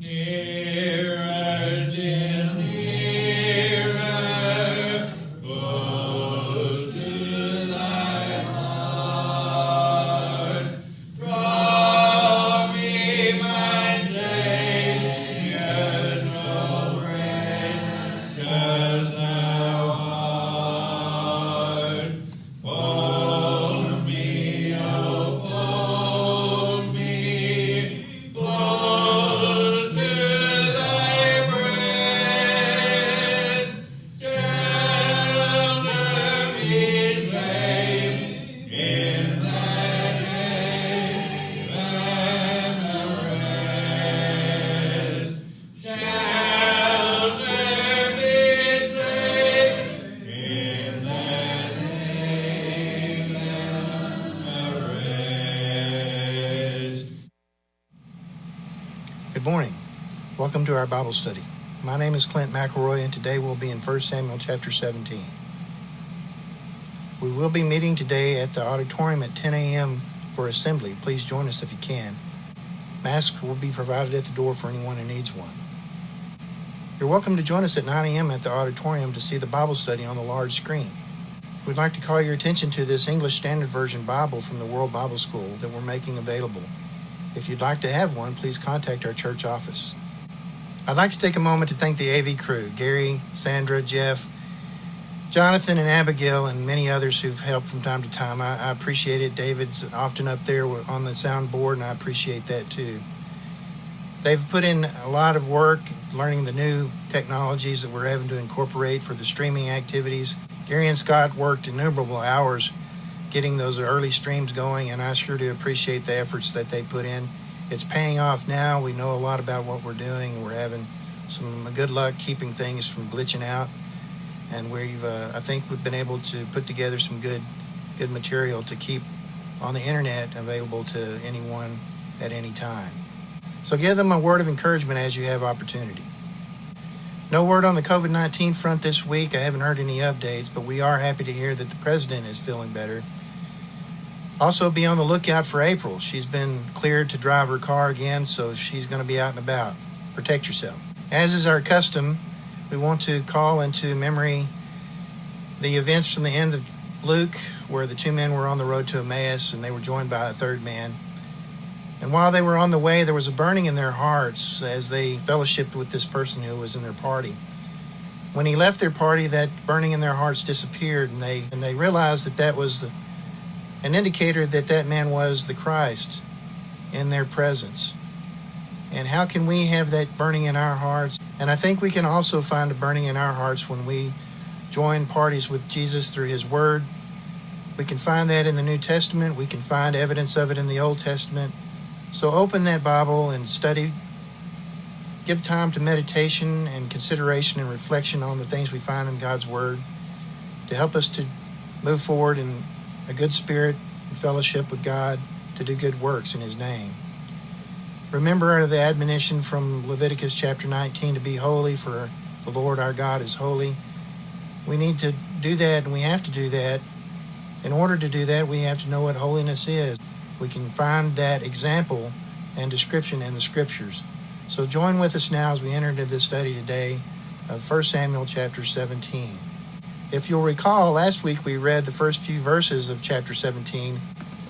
Nearer, still nearer, close to thy heart. Draw me, my Savior, so precious thou art. Fold me, oh, fold me close to thy breast. Shelter me safe in that haven of rest. Shelter me safe in that haven of rest. Good morning. Welcome to our Bible study. My name is Clint and today we'll be in 1 Samuel chapter 17. We will be meeting today at the auditorium at 10 a.m. for assembly. Please join us if you can. Masks will be provided at the door for anyone who needs one. You're welcome to join us at 9 a.m. at the auditorium to see the Bible study on the large screen. We'd like to call your attention to this English Standard Version Bible from the World Bible School that we're making available. If you'd like to have one, please contact our church office. I'd like to take a moment to thank the AV crew, Gary, Sandra, Jeff, Jonathan, and Abigail, and many others who've helped from time to time. I appreciate it. David's often up there on the soundboard, and I appreciate that too. They've put in a lot of work learning the new technologies that we're having to incorporate for the streaming activities. Gary and Scott worked innumerable hours getting those early streams going, and I sure do appreciate the efforts that they put in. It's paying off now. We know a lot about what we're doing, and we're having some good luck keeping things from glitching out. And I think we've been able to put together some good material to keep on the internet available to anyone at any time. So give them a word of encouragement as you have opportunity. No word on the COVID-19 front this week. I haven't heard any updates, but we are happy to hear that the president is feeling better. Also, be on the lookout for April. She's been cleared to drive her car again, so she's going to be out and about. Protect yourself. As is our custom, we want to call into memory the events from the end of Luke, where the two men were on the road to Emmaus, and they were joined by a third man. And while they were on the way, there was a burning in their hearts as they fellowshiped with this person who was in their party. When he left their party, that burning in their hearts disappeared, and they realized that was an indicator that man was the Christ in their presence. And how can we have that burning in our hearts? And I think we can also find a burning in our hearts when we join parties with Jesus through his word. We can find that in the New Testament. We can find evidence of it in the Old Testament. So open that Bible and study. Give time to meditation and consideration and reflection on the things we find in God's word to help us to move forward in a good spirit and fellowship with God to do good works in his name. Remember the admonition from Leviticus chapter 19 to be holy, for the Lord our God is holy. We need to do that, and we have to do that. In order to do that, we have to know what holiness is. We can find that example and description in the scriptures. So join with us now as we enter into this study today of 1 Samuel chapter 17. If you'll recall, last week we read the first few verses of chapter 17.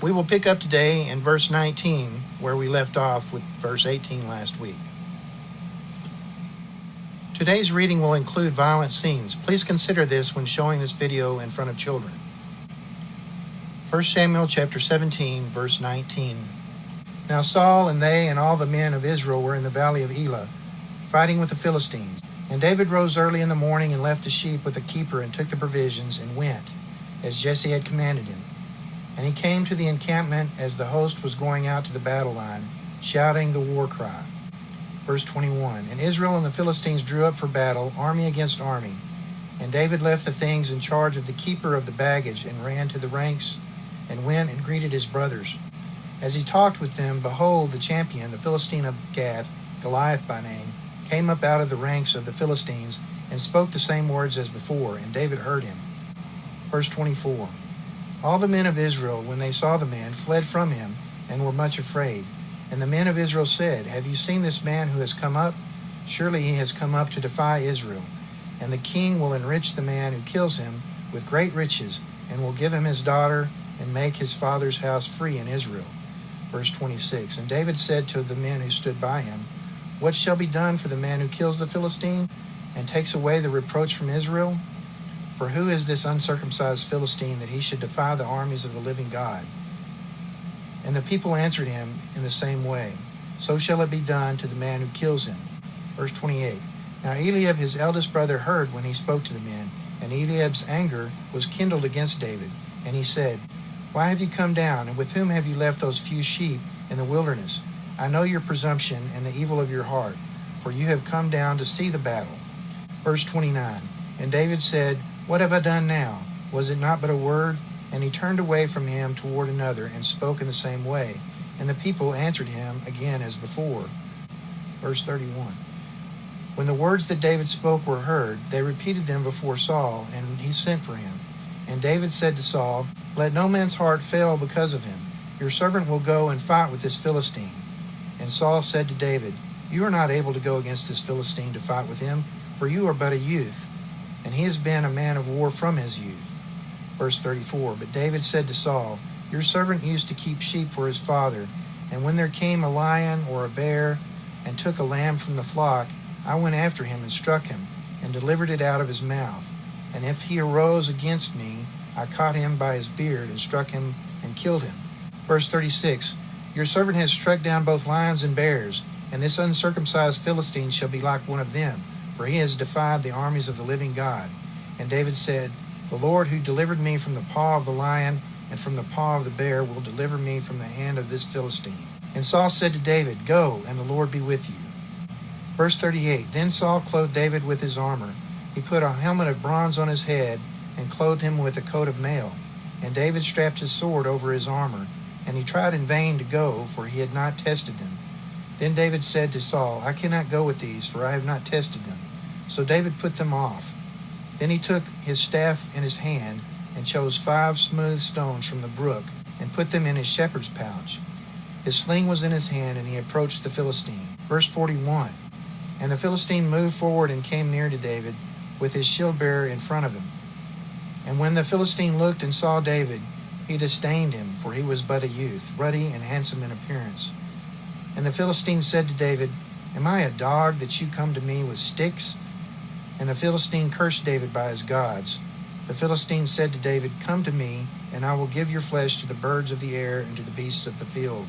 We will pick up today in verse 19, where we left off with verse 18 last week. Today's reading will include violent scenes. Please consider this when showing this video in front of children. 1 Samuel chapter 17, verse 19. Now Saul and they and all the men of Israel were in the valley of Elah, fighting with the Philistines. And David rose early in the morning and left the sheep with the keeper and took the provisions and went, as Jesse had commanded him. And he came to the encampment as the host was going out to the battle line, shouting the war cry. Verse 21. And Israel and the Philistines drew up for battle, army against army. And David left the things in charge of the keeper of the baggage and ran to the ranks and went and greeted his brothers. As he talked with them, behold, the champion, the Philistine of Gath, Goliath by name, came up out of the ranks of the Philistines and spoke the same words as before, and David heard him. Verse 24. All the men of Israel, when they saw the man, fled from him and were much afraid. And the men of Israel said, Have you seen this man who has come up? Surely he has come up to defy Israel. And the king will enrich the man who kills him with great riches, and will give him his daughter, and make his father's house free in Israel. Verse 26, And David said to the men who stood by him, What shall be done for the man who kills the Philistine, and takes away the reproach from Israel? For who is this uncircumcised Philistine that he should defy the armies of the living God? And the people answered him in the same way, So shall it be done to the man who kills him. Verse 28, Now Eliab his eldest brother heard when he spoke to the men, and Eliab's anger was kindled against David. And he said, Why have you come down, and with whom have you left those few sheep in the wilderness? I know your presumption and the evil of your heart, for you have come down to see the battle. Verse 29, And David said, What have I done now? Was it not but a word? And he turned away from him toward another, and spoke in the same way. And the people answered him again as before. Verse 31, When the words that David spoke were heard, they repeated them before Saul, and he sent for him. And David said to Saul, Let no man's heart fail because of him. Your servant will go and fight with this Philistine. And Saul said to David, You are not able to go against this Philistine to fight with him, for you are but a youth, and he has been a man of war from his youth. Verse 34, But David said to Saul, Your servant used to keep sheep for his father, and when there came a lion or a bear, and took a lamb from the flock, I went after him and struck him, and delivered it out of his mouth. And if he arose against me, I caught him by his beard, and struck him, and killed him. Verse 36, Your servant has struck down both lions and bears, and this uncircumcised Philistine shall be like one of them, for he has defied the armies of the living God. And David said, The Lord who delivered me from the paw of the lion and from the paw of the bear will deliver me from the hand of this Philistine. And Saul said to David, Go, and the Lord be with you. Verse 38, Then Saul clothed David with his armor. He put a helmet of bronze on his head, and clothed him with a coat of mail. And David strapped his sword over his armor, and he tried in vain to go, for he had not tested them. Then David said to Saul, I cannot go with these, for I have not tested them. So David put them off. Then he took his staff in his hand, and chose 5 smooth stones from the brook, and put them in his shepherd's pouch. His sling was in his hand, and he approached the Philistine. Verse 41, And the Philistine moved forward and came near to David, with his shield-bearer in front of him. And when the Philistine looked and saw David, he disdained him, for he was but a youth, ruddy and handsome in appearance. And the Philistine said to David, Am I a dog that you come to me with sticks? And the Philistine cursed David by his gods. The Philistine said to David, Come to me, and I will give your flesh to the birds of the air and to the beasts of the field.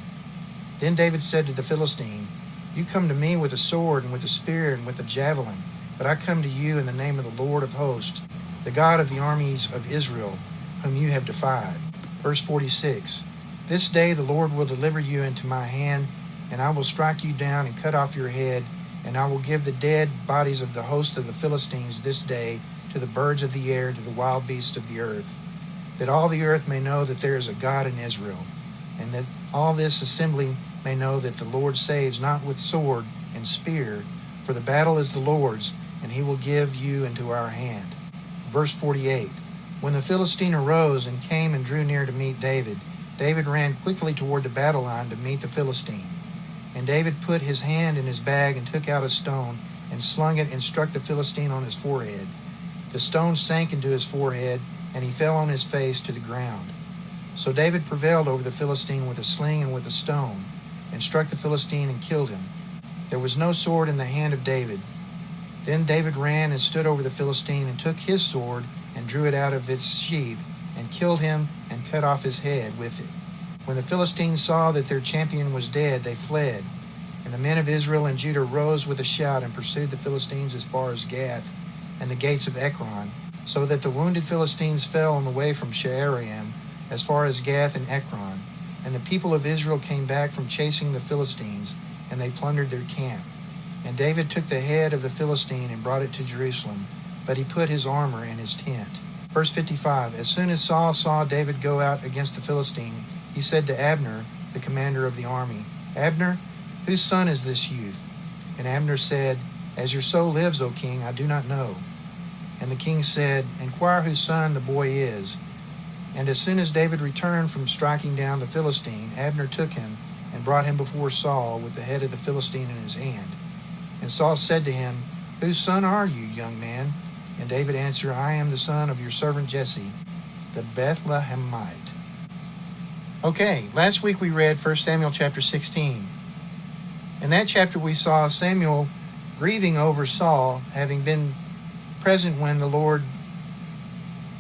Then David said to the Philistine, You come to me with a sword and with a spear and with a javelin, but I come to you in the name of the Lord of hosts, the God of the armies of Israel, whom you have defied. Verse 46, This day the Lord will deliver you into my hand, and I will strike you down and cut off your head, and I will give the dead bodies of the host of the Philistines this day to the birds of the air and to the wild beasts of the earth, that all the earth may know that there is a God in Israel, and that all this assembly may know that the Lord saves not with sword and spear, for the battle is the Lord's, and he will give you into our hand. Verse 48, When the Philistine arose and came and drew near to meet David, David ran quickly toward the battle line to meet the Philistine. And David put his hand in his bag and took out a stone and slung it and struck the Philistine on his forehead. The stone sank into his forehead, and he fell on his face to the ground. So David prevailed over the Philistine with a sling and with a stone, and struck the Philistine and killed him. There was no sword in the hand of David. Then David ran and stood over the Philistine and took his sword and drew it out of its sheath and killed him and cut off his head with it. When the Philistines saw that their champion was dead, they fled. And the men of Israel and Judah rose with a shout and pursued the Philistines as far as Gath and the gates of Ekron, so that the wounded Philistines fell on the way from Shaaraim as far as Gath and Ekron. And the people of Israel came back from chasing the Philistines, and they plundered their camp. And David took the head of the Philistine and brought it to Jerusalem, but he put his armor in his tent. Verse 55, As soon as Saul saw David go out against the Philistine, he said to Abner, the commander of the army, Abner, whose son is this youth? And Abner said, As your soul lives, O king, I do not know. And the king said, Inquire whose son the boy is. And as soon as David returned from striking down the Philistine, Abner took him and brought him before Saul with the head of the Philistine in his hand. And Saul said to him, Whose son are you, young man? And David answered, I am the son of your servant Jesse, the Bethlehemite. Okay, last week we read 1 Samuel chapter 16. In that chapter we saw Samuel grieving over Saul, having been present when the Lord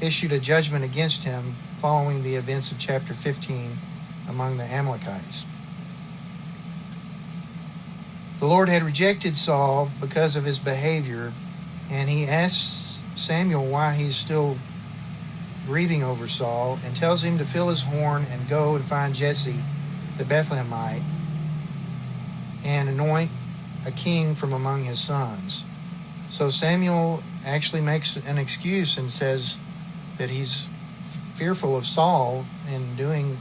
issued a judgment against him following the events of chapter 15 among the Amalekites. The Lord had rejected Saul because of his behavior, and he asks Samuel why he's still grieving over Saul and tells him to fill his horn and go and find Jesse, the Bethlehemite, and anoint a king from among his sons. So Samuel actually makes an excuse and says that he's fearful of Saul in doing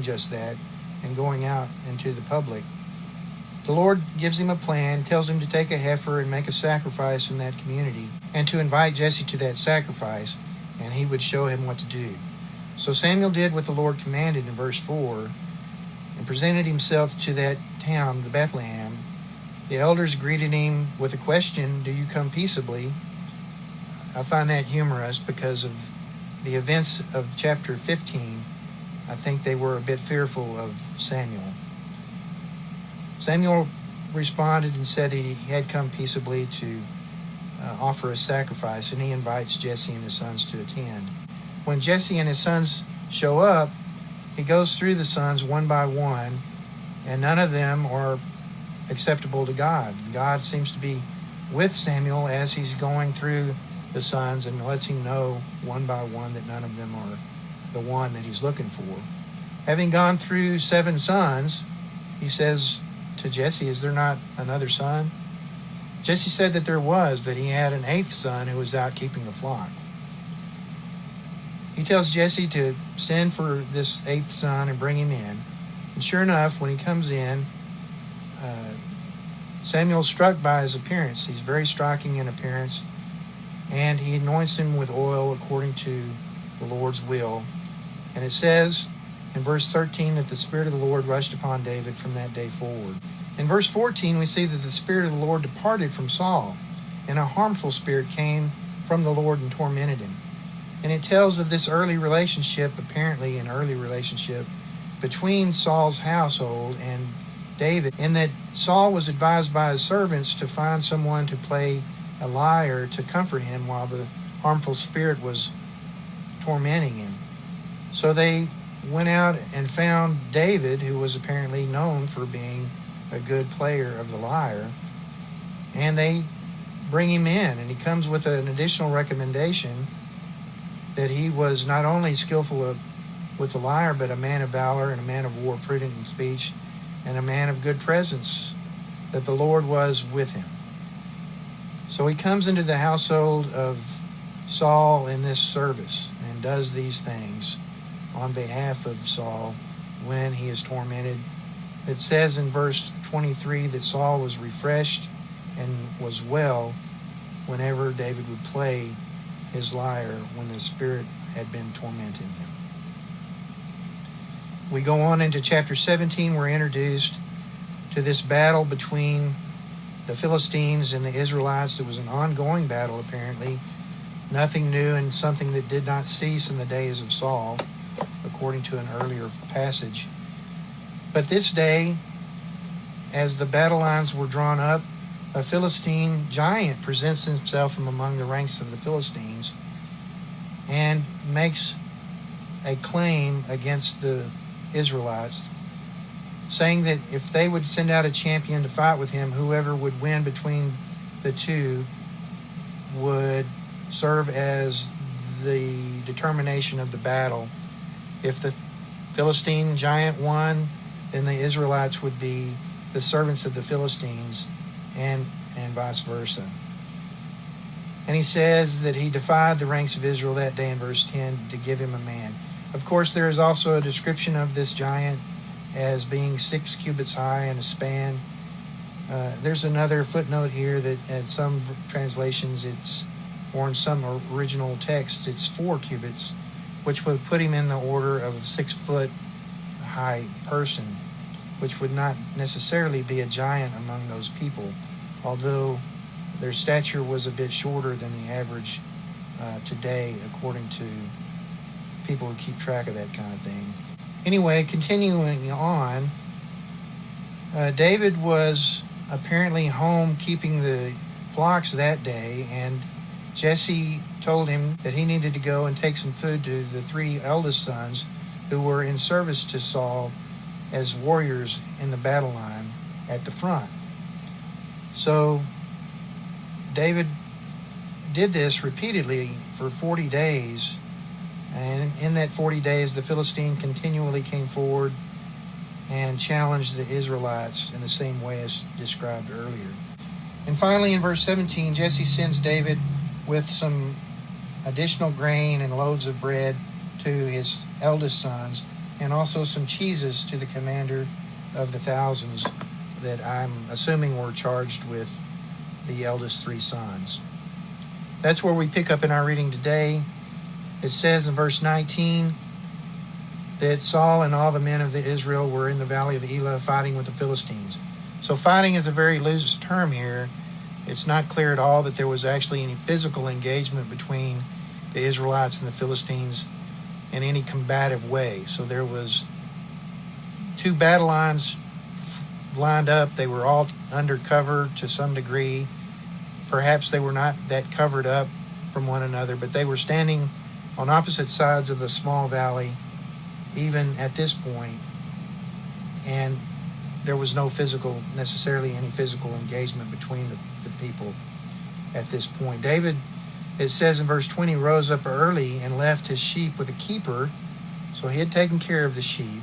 just that and going out into the public. The Lord gives him a plan, tells him to take a heifer and make a sacrifice in that community, and to invite Jesse to that sacrifice, and he would show him what to do. So Samuel did what the Lord commanded in verse 4, and presented himself to that town, the Bethlehem. The elders greeted him with a question, Do you come peaceably? I find that humorous because of the events of chapter 15. I think they were a bit fearful of Samuel. Samuel responded and said he had come peaceably to offer a sacrifice, and he invites Jesse and his sons to attend. When Jesse and his sons show up, he goes through the sons one by one, and none of them are acceptable to God. God seems to be with Samuel as he's going through the sons and lets him know one by one that none of them are the one that he's looking for. Having gone through 7 sons, he says to Jesse, Is there not another son? Jesse said that there was, that he had an 8th son who was out keeping the flock. He tells Jesse to send for this 8th son and bring him in. And sure enough, when he comes in, Samuel's struck by his appearance. He's very striking in appearance, and he anoints him with oil according to the Lord's will. And it says in verse 13 that the Spirit of the Lord rushed upon David from that day forward. In verse 14, we see that the Spirit of the Lord departed from Saul, and a harmful spirit came from the Lord and tormented him. And it tells of this early relationship, apparently an early relationship, between Saul's household and David, in that Saul was advised by his servants to find someone to play a lyre to comfort him while the harmful spirit was tormenting him. So they went out and found David, who was apparently known for being a good player of the lyre, and they bring him in, and he comes with an additional recommendation that he was not only skillful with the lyre, but a man of valor and a man of war, prudent in speech, and a man of good presence, that the Lord was with him. So he comes into the household of Saul in this service and does these things on behalf of Saul when he is tormented. It says in verse 23 that Saul was refreshed and was well whenever David would play his lyre when the spirit had been tormenting him. We go on into chapter 17. We're introduced to this battle between the Philistines and the Israelites. It was an ongoing battle, apparently. Nothing new, and something that did not cease in the days of Saul, according to an earlier passage. But this day, as the battle lines were drawn up, a Philistine giant presents himself from among the ranks of the Philistines and makes a claim against the Israelites, saying that if they would send out a champion to fight with him, whoever would win between the two would serve as the determination of the battle. If the Philistine giant won, then the Israelites would be the servants of the Philistines, and vice versa. And he says that he defied the ranks of Israel that day in verse 10 to give him a man. Of course, there is also a description of this giant as being 6 cubits high and a span. There's another footnote here that in some translations or in some original texts, it's 4 cubits, which would put him in the order of a 6 foot high person. which would not necessarily be a giant among those people, although their stature was a bit shorter than the average today, according to people who keep track of that kind of thing. Anyway, continuing on, David was apparently home keeping the flocks that day, and Jesse told him that he needed to go and take some food to the 3 eldest sons who were in service to Saul as warriors in the battle line at the front. So David did this repeatedly for 40 days, and in that 40 days the Philistine continually came forward and challenged the Israelites in the same way as described earlier. And finally, in verse 17, Jesse sends David with some additional grain and loaves of bread to his eldest sons, and also some cheeses to the commander of the thousands that I'm assuming were charged with the eldest 3 sons. That's where we pick up in our reading today. It says in verse 19 that Saul and all the men of Israel were in the valley of Elah fighting with the Philistines. So fighting is a very loose term here. It's not clear at all that there was actually any physical engagement between the Israelites and the Philistines in any combative way. So there was 2 battle lines lined up. They were all under cover to some degree. Perhaps they were not that covered up from one another, but they were standing on opposite sides of the small valley, even at this point, and there was no necessarily any physical engagement between the people at this point. David, it says in verse 20, rose up early and left his sheep with a keeper, so he had taken care of the sheep,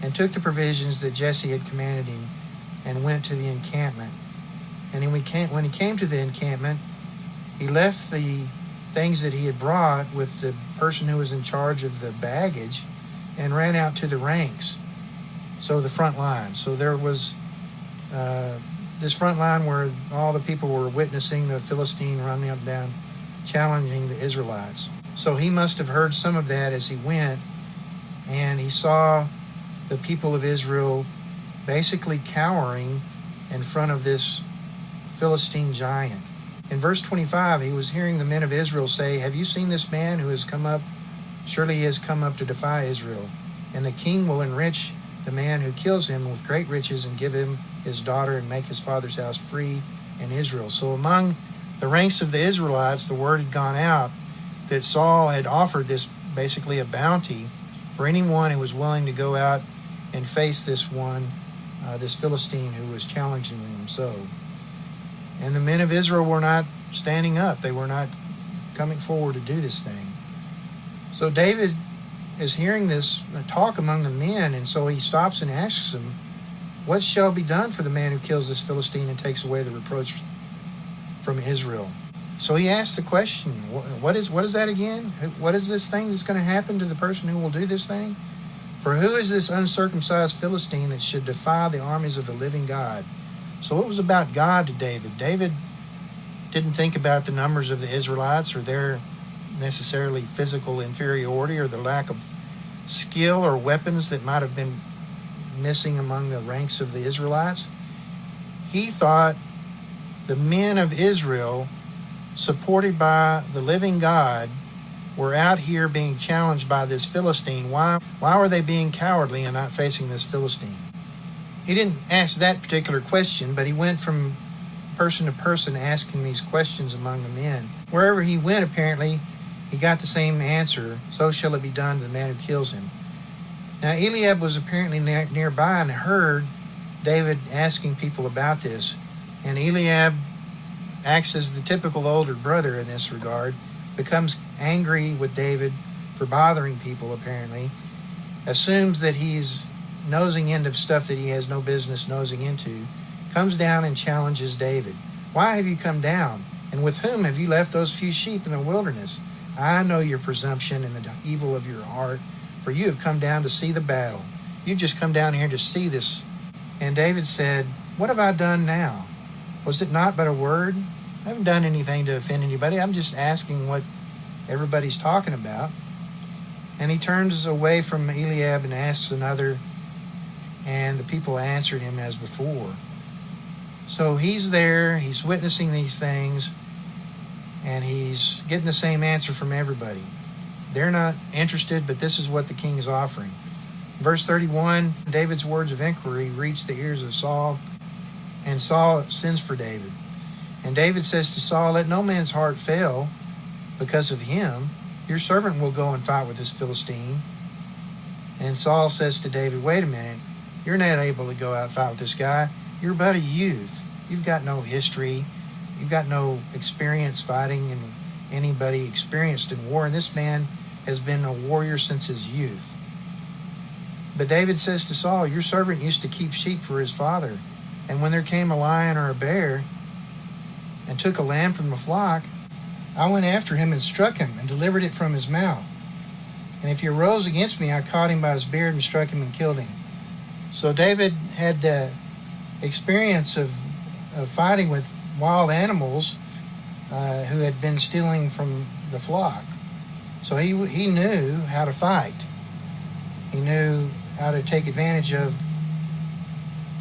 and took the provisions that Jesse had commanded him, and went to the encampment. And when he came to the encampment, he left the things that he had brought with the person who was in charge of the baggage, and ran out to the ranks, so the front line. So there was this front line where all the people were witnessing the Philistine running up and down, challenging the Israelites. So he must have heard some of that as he went, and he saw the people of Israel basically cowering in front of this Philistine giant. In verse 25, he was hearing the men of Israel say, "Have you seen this man who has come up? Surely he has come up to defy Israel. And the king will enrich the man who kills him with great riches, and give him his daughter, and make his father's house free in Israel." So among the ranks of the Israelites, the word had gone out that Saul had offered this, basically a bounty, for anyone who was willing to go out and face this Philistine who was challenging them so. And the men of Israel were not standing up. They were not coming forward to do this thing. So David is hearing this talk among the men, and so he stops and asks them, "What shall be done for the man who kills this Philistine and takes away the reproach from Israel?" So he asks the question, what is that again? What is this thing that's going to happen to the person who will do this thing? "For who is this uncircumcised Philistine that should defy the armies of the living God?" So it was about God to David. David didn't think about the numbers of the Israelites, or their necessarily physical inferiority, or the lack of skill or weapons that might have been missing among the ranks of the Israelites. He thought the men of Israel, supported by the living God, were out here being challenged by this Philistine. Why were they being cowardly and not facing this Philistine? He didn't ask that particular question, but he went from person to person asking these questions among the men. Wherever he went, apparently, he got the same answer: "So shall it be done to the man who kills him." Now Eliab was apparently nearby and heard David asking people about this. And Eliab acts as the typical older brother in this regard, becomes angry with David for bothering people apparently, assumes that he's nosing into stuff that he has no business nosing into, comes down and challenges David. "Why have you come down? And with whom have you left those few sheep in the wilderness? I know your presumption and the evil of your heart, for you have come down to see the battle. You've just come down here to see this." And David said, "What have I done now? Was it not but a word? I haven't done anything to offend anybody. I'm just asking what everybody's talking about." And he turns away from Eliab and asks another And the people answered him as before. So he's there, he's witnessing these things, and he's getting the same answer from everybody. They're not interested, but this is what the king is offering. Verse 31, David's words of inquiry reach the ears of Saul, and Saul sends for David. And David says to Saul, "Let no man's heart fail because of him. Your servant will go and fight with this Philistine." And Saul says to David, "Wait a minute. You're not able to go out and fight with this guy. You're but a youth. You've got no history. You've got no experience fighting and anybody experienced in war. And this man has been a warrior since his youth." But David says to Saul, "Your servant used to keep sheep for his father. And when there came a lion or a bear and took a lamb from the flock, I went after him and struck him and delivered it from his mouth. And if he arose against me, I caught him by his beard and struck him and killed him." So David had the experience of fighting with wild animals who had been stealing from the flock. So he knew how to fight. He knew how to take advantage of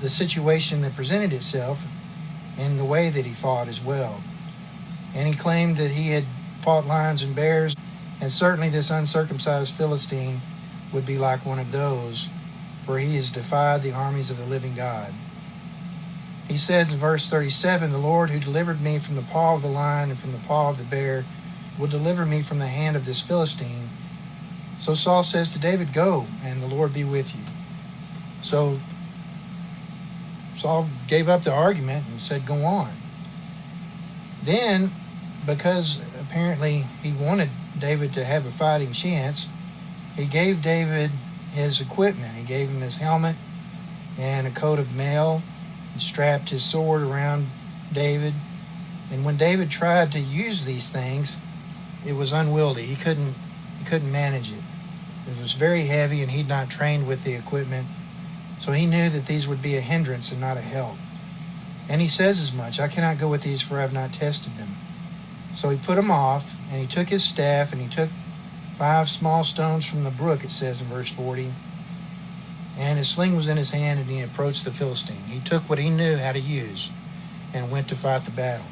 the situation that presented itself in the way that he fought as well. And he claimed that he had fought lions and bears, and certainly this uncircumcised Philistine would be like one of those, for he has defied the armies of the living God. He says in verse 37, "The Lord who delivered me from the paw of the lion and from the paw of the bear will deliver me from the hand of this Philistine." So Saul says to David, "Go, and the Lord be with you." So Saul gave up the argument and said, "Go on." Then, because apparently he wanted David to have a fighting chance, he gave David his equipment. He gave him his helmet and a coat of mail, and strapped his sword around David. And when David tried to use these things, it was unwieldy. He couldn't manage it. It was very heavy, and he'd not trained with the equipment. So he knew that these would be a hindrance and not a help. And he says as much, "I cannot go with these, for I have not tested them." So he put them off, and he took his staff, and he took 5 small stones from the brook, it says in verse 40. And his sling was in his hand, and he approached the Philistine. He took what he knew how to use and went to fight the battle.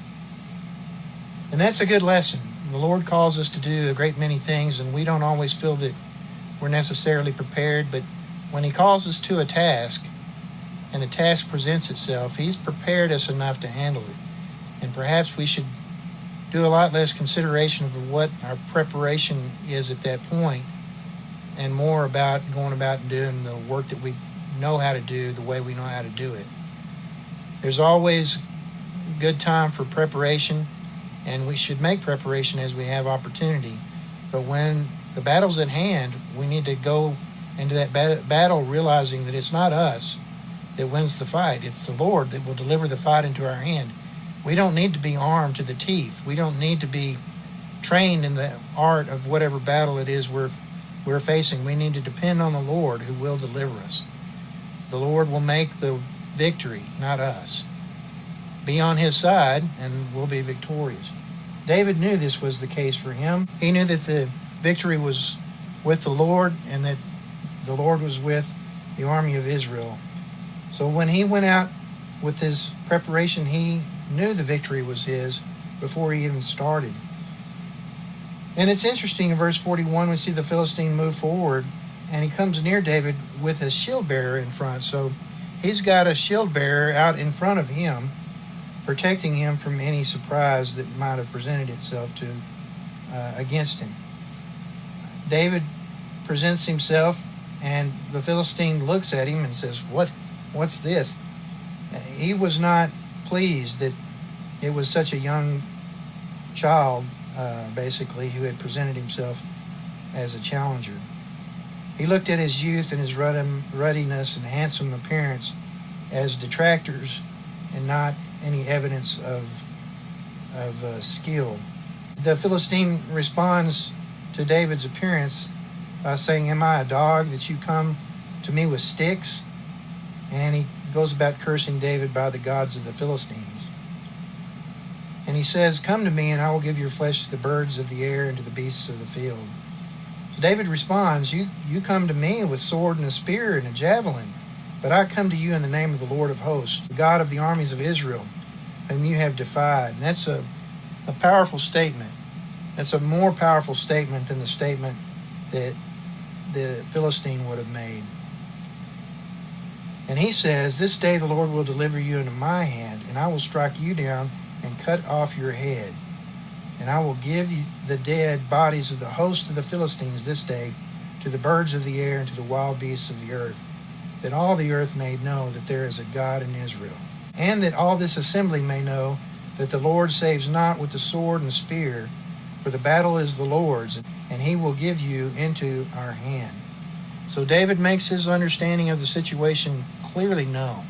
And that's a good lesson. The Lord calls us to do a great many things, and we don't always feel that we're necessarily prepared. But when he calls us to a task, and the task presents itself, he's prepared us enough to handle it. And perhaps we should do a lot less consideration of what our preparation is at that point, and more about going about and doing the work that we know how to do the way we know how to do it. There's always good time for preparation, and we should make preparation as we have opportunity. But when the battle's at hand, we need to go into that battle realizing that it's not us that wins the fight. It's the Lord that will deliver the fight into our hand. We don't need to be armed to the teeth. We don't need to be trained in the art of whatever battle it is we're facing. We need to depend on the Lord who will deliver us. The Lord will make the victory, not us. Be on his side, and we'll be victorious. David knew this was the case for him. He knew that the victory was with the Lord, and that the Lord was with the army of Israel. So when he went out with his preparation, he knew the victory was his before he even started. And it's interesting, in verse 41, we see the Philistine move forward, and he comes near David with a shield bearer in front. So he's got a shield bearer out in front of him, protecting him from any surprise that might have presented itself against him. David presents himself, and the Philistine looks at him and says, What's this?" He was not pleased that it was such a young child, basically, who had presented himself as a challenger. He looked at his youth and his ruddiness and handsome appearance as detractors and not any evidence of skill. The Philistine responds to David's appearance by saying, "Am I a dog that you come to me with sticks?" And he goes about cursing David by the gods of the Philistines. And he says, "Come to me, and I will give your flesh to the birds of the air and to the beasts of the field." So David responds, You come to me with sword and a spear and a javelin, But I come to you in the name of the Lord of hosts, the God of the armies of Israel, whom you have defied. And that's a powerful statement. That's a more powerful statement than the statement that the Philistine would have made. And he says, this day the Lord will deliver you into my hand, and I will strike you down and cut off your head. And I will give you the dead bodies of the host of the Philistines this day to the birds of the air and to the wild beasts of the earth, that all the earth may know that there is a God in Israel, and that all this assembly may know that the Lord saves not with the sword and spear, for the battle is the Lord's, and he will give you into our hand. So David makes his understanding of the situation clearly known.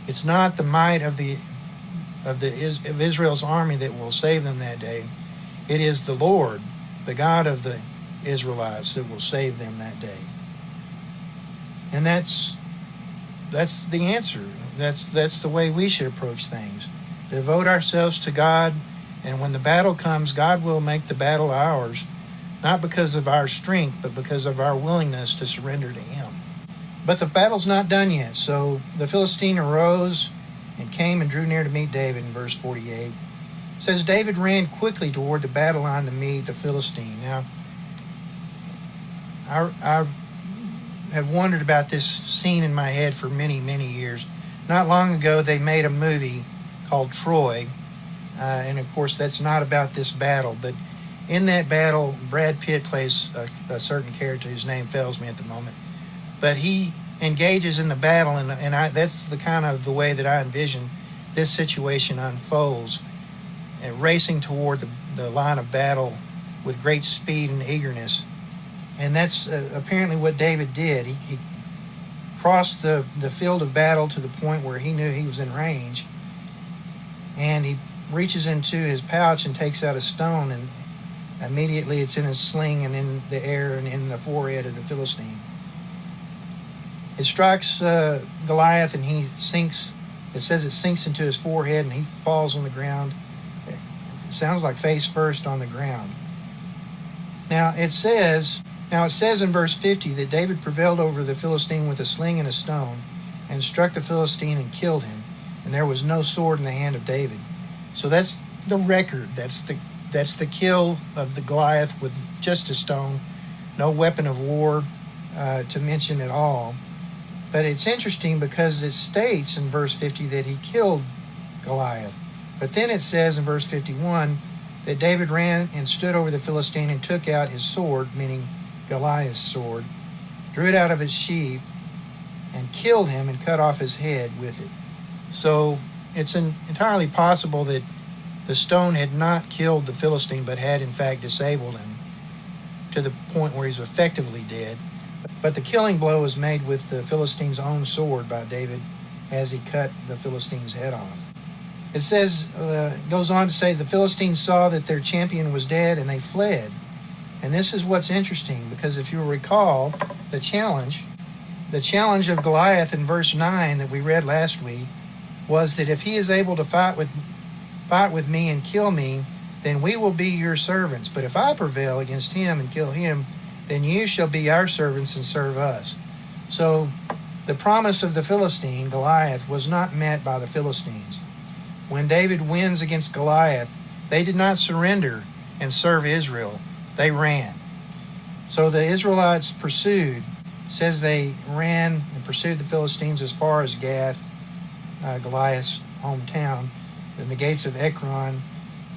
It's not the might of Israel's army that will save them that day. It is the Lord, the God of the Israelites, that will save them that day. And that's the answer. That's the way we should approach things. Devote ourselves to God, and when the battle comes, God will make the battle ours, not because of our strength, but because of our willingness to surrender to him. But the battle's not done yet. So the Philistine arose and came and drew near to meet David in verse 48. It says, David ran quickly toward the battle line to meet the Philistine. Now, I have wondered about this scene in my head for many, many years. Not long ago, they made a movie called Troy. And of course, that's not about this battle. But in that battle, Brad Pitt plays a certain character whose name fails me at the moment. But he engages in the battle, and that's the kind of the way that I envision this situation unfolds, racing toward the line of battle with great speed and eagerness. And that's apparently what David did. He crossed the field of battle to the point where he knew he was in range, and he reaches into his pouch and takes out a stone, and immediately it's in his sling and in the air and in the forehead of the Philistine. It strikes Goliath, and he sinks. It says it sinks into his forehead, and he falls on the ground. It sounds like face first on the ground. Now it says in verse 50 that David prevailed over the Philistine with a sling and a stone, and struck the Philistine and killed him, and there was no sword in the hand of David. So that's the record. That's the kill of the Goliath with just a stone, no weapon of war to mention at all. But it's interesting because it states in verse 50 that he killed Goliath. But then it says in verse 51 that David ran and stood over the Philistine and took out his sword, meaning Goliath's sword, drew it out of its sheath, and killed him and cut off his head with it. So it's entirely possible that the stone had not killed the Philistine, but had in fact disabled him to the point where he's effectively dead. But the killing blow was made with the Philistine's own sword by David as he cut the Philistine's head off. It says, goes on to say, the Philistines saw that their champion was dead, and they fled. And this is what's interesting, because if you'll recall, the challenge of Goliath in verse 9 that we read last week was that if he is able to fight with me and kill me, then we will be your servants. But if I prevail against him and kill him, then you shall be our servants and serve us. So the promise of the Philistine, Goliath, was not met by the Philistines. When David wins against Goliath, they did not surrender and serve Israel. They ran. So the Israelites pursued. It says they ran and pursued the Philistines as far as Gath, Goliath's hometown, and the gates of Ekron,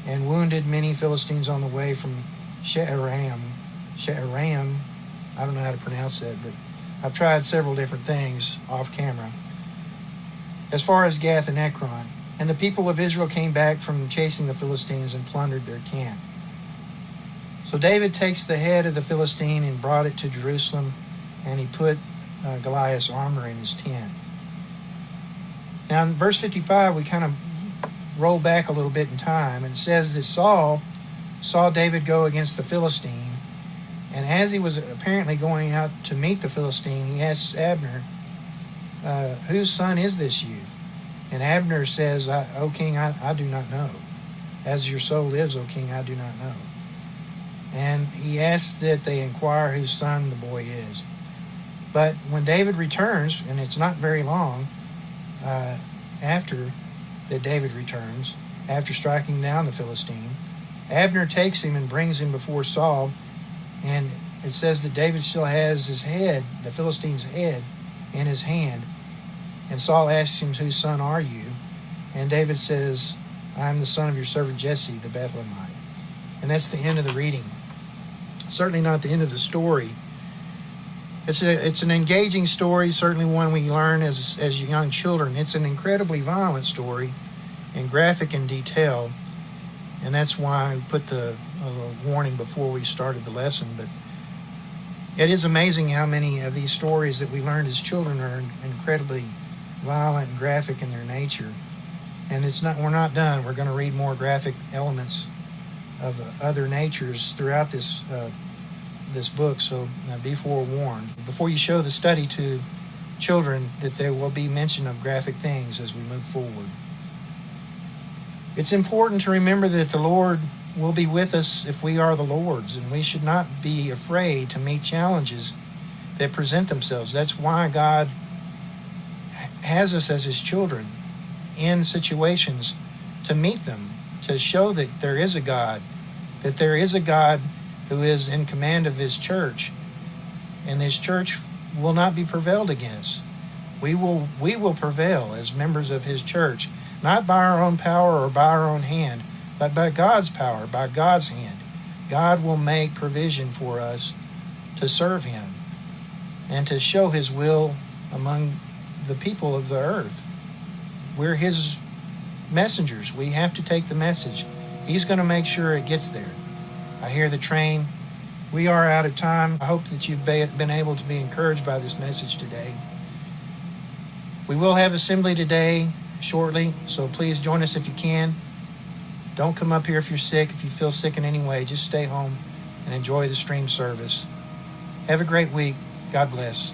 and wounded many Philistines on the way from She'aram. I don't know how to pronounce that, but I've tried several different things off camera. As far as Gath and Ekron. And the people of Israel came back from chasing the Philistines and plundered their camp. So David takes the head of the Philistine and brought it to Jerusalem, and he put Goliath's armor in his tent. Now in verse 55, we kind of roll back a little bit in time, and it says that Saul saw David go against the Philistine, and as he was apparently going out to meet the Philistine, he asks Abner, whose son is this youth? And Abner says, O king, I do not know. As your soul lives, O king, I do not know. And he asks that they inquire whose son the boy is. But when David returns, and it's not very long after that David returns, after striking down the Philistine, Abner takes him and brings him before Saul, and it says that David still has his head, the Philistine's head, in his hand. And Saul asks him, whose son are you? And David says, I am the son of your servant Jesse, the Bethlehemite. And that's the end of the reading. Certainly not the end of the story. It's an engaging story, certainly one we learn as young children. It's an incredibly violent story and graphic in detail. And that's why I put the warning before we started the lesson. But it is amazing how many of these stories that we learned as children are incredibly violent and graphic in their nature. And we're not done. We're going to read more graphic elements of other natures throughout this book, so be forewarned. Before you show the study to children, that there will be mention of graphic things as we move forward. It's important to remember that the Lord will be with us if we are the Lord's, and we should not be afraid to meet challenges that present themselves. That's why God has us as His children in situations to meet them, to show that there is a God, that there is a God who is in command of His church, and His church will not be prevailed against. We will prevail as members of His church, not by our own power or by our own hand, but by God's power, by God's hand. God will make provision for us to serve Him and to show His will among the people of the earth. We're His messengers. We have to take the message. He's going to make sure it gets there. I hear the train. We are out of time. I hope that you've been able to be encouraged by this message today. We will have assembly today shortly, so please join us if you can. Don't come up here if you're sick. If you feel sick in any way, just stay home and enjoy the stream service. Have a great week. God bless.